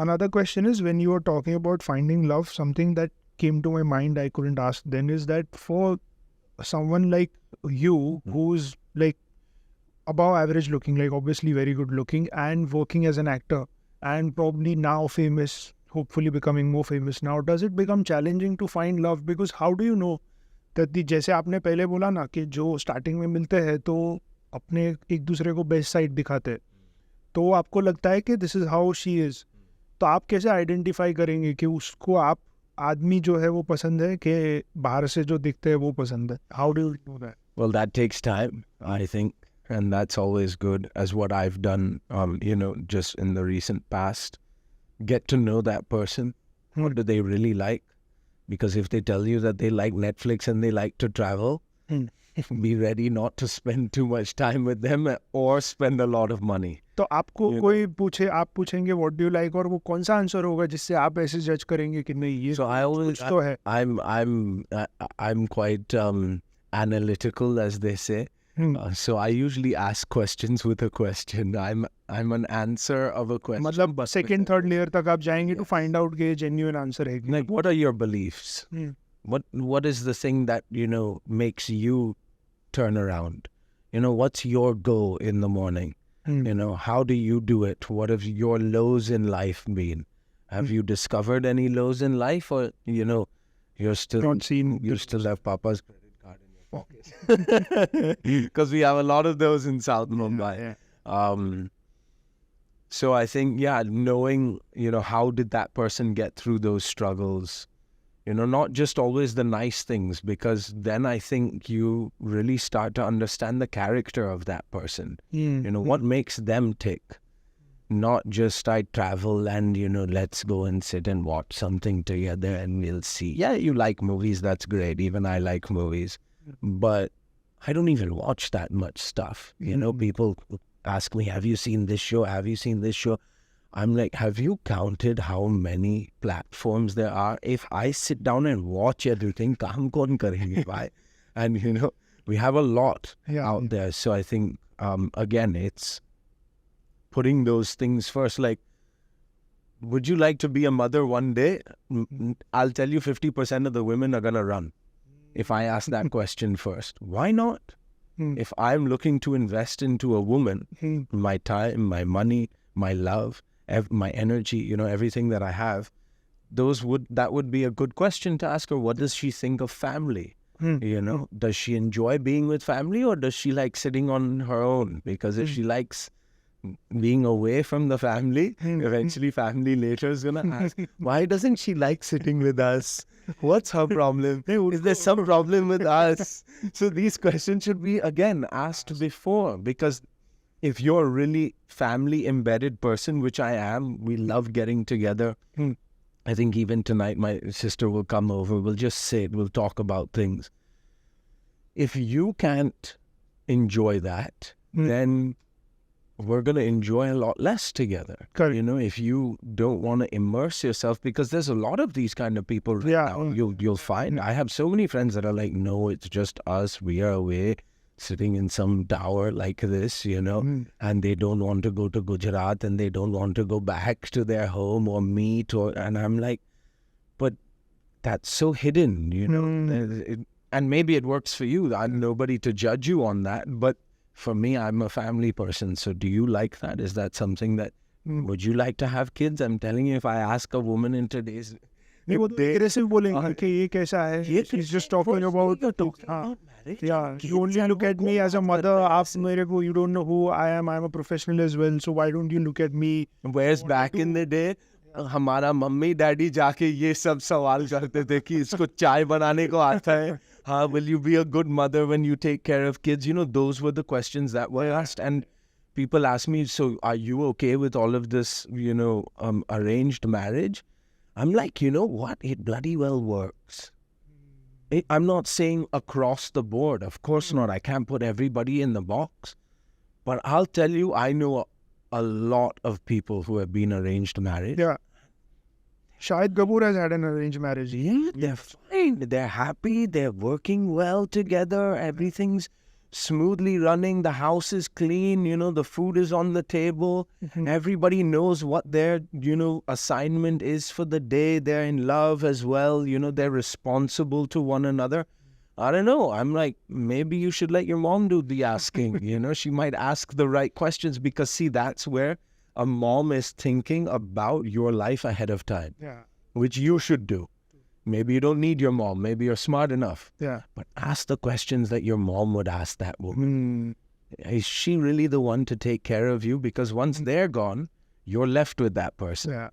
another question is, when you were talking about finding love, something that came to my mind I couldn't ask then is that for someone like you who's like above average looking, like obviously very good looking and working as an actor and probably now famous, hopefully becoming more famous now, does it become challenging to find love? Because how do you know that the, जैसे आपने पहले बोला ना कि जो starting में मिलते हैं तो अपने एक दूसरे को बेस्ट साइड दिखाते हैं, तो आपको लगता है कि this is how she is, तो आप कैसे आइडेंटिफाई करेंगे कि उसको आप आदमी जो है वो पसंद है कि बाहर से जो दिखते हैं वो पसंद है? How do you know that? Well, that takes time, I think, and that's always good, as what I've done, just in the recent past. Get to know that person. What do they really like? Because if they tell you that they like Netflix and they like to travel, be ready not to spend too much time with them or spend a lot of money. तो आपको कोई पूछे, आप पूछेंगे what do you like, और वो कौन सा आंसर होगा जिससे आप ऐसे जज करेंगे कि नहीं ये So I always, कुछ तो है? I'm quite analytical, as they say. So I usually ask questions with a question. I'm an answer of a question. मतलब सेकंड थर्ड लेयर तक आप जाएंगे टू फाइंड आउट कि जेन्युइन आंसर है कि Like, what are your beliefs? What is the thing that makes you turn around? What's your goal in the morning? How do you do it? What have your lows in life been? Have you discovered any lows in life, or you're still not seen, you still have Papa's credit card in your pocket? Because we have a lot of those in South Mumbai. So I think, knowing how did that person get through those struggles, not just always the nice things, because then I think you really start to understand the character of that person. What makes them tick. Not just I travel and, let's go and sit and watch something together and we'll see. Yeah, you like movies, that's great. Even I like movies. But I don't even watch that much stuff. People ask me, have you seen this show? Have you seen this show? I'm like, have you counted how many platforms there are? If I sit down and watch everything, kaam kaun karenge, bhai? And, we have a lot out there. So I think, again, it's putting those things first. Like, would you like to be a mother one day? I'll tell you 50% of the women are going to run if I ask that question first. Why not? If I'm looking to invest into a woman, my time, my money, my love, my energy, everything that I have, that would be a good question to ask her. What does she think of family? Does she enjoy being with family, or does she like sitting on her own? Because if she likes being away from the family, eventually family later is going to ask, why doesn't she like sitting with us? What's her problem? Is there some problem with us? So these questions should be, again, asked before, because if you're a really family embedded person, which I am, we love getting together. I think even tonight my sister will come over, we'll just sit, we'll talk about things. If you can't enjoy that, then we're going to enjoy a lot less together. Correct. If you don't want to immerse yourself, because there's a lot of these kind of people right now. You'll find, I have so many friends that are like, no, it's just us, we are away, sitting in some tower like this, and they don't want to go to Gujarat, and they don't want to go back to their home or meet, and I'm like, but that's so hidden, and maybe it works for you. I'm nobody to judge you on that, but for me, I'm a family person. So do you like that? Is that something that, would you like to have kids? I'm telling you, if I ask a woman in today's... नहीं, वो तो aggressive बोलेंगे कि ये कैसा है? She's just talking about marriage. Yeah, you only look at me as a mother. आप मेरे को, you don't know who I am. I'm a professional as well. So why don't you look at me? Whereas back in the day, हमारा mummy daddy जाके ये सब सवाल करते थे कि इसको चाय बनाने को आता है. Will you be a good mother when you take care of kids? Those were the questions that were asked. And people ask me, so are you okay with all of this, arranged marriage? I'm like, what? It bloody well works. I'm not saying across the board. Of course not. I can't put everybody in the box. But I'll tell you, I know a lot of people who have been arranged married. Yeah. Shahid Kapoor has had an arranged marriage. Yeah, they're fine. They're happy. They're working well together. Everything's smoothly running, the house is clean, the food is on the table, everybody knows what their, assignment is for the day, they're in love as well, they're responsible to one another. I don't know. I'm like, maybe you should let your mom do the asking. She might ask the right questions because, see, that's where a mom is thinking about your life ahead of time, Yeah. which you should do. Maybe you don't need your mom. Maybe you're smart enough. Yeah. But ask the questions that your mom would ask that woman. Is she really the one to take care of you? Because once they're gone, you're left with that person. Yeah.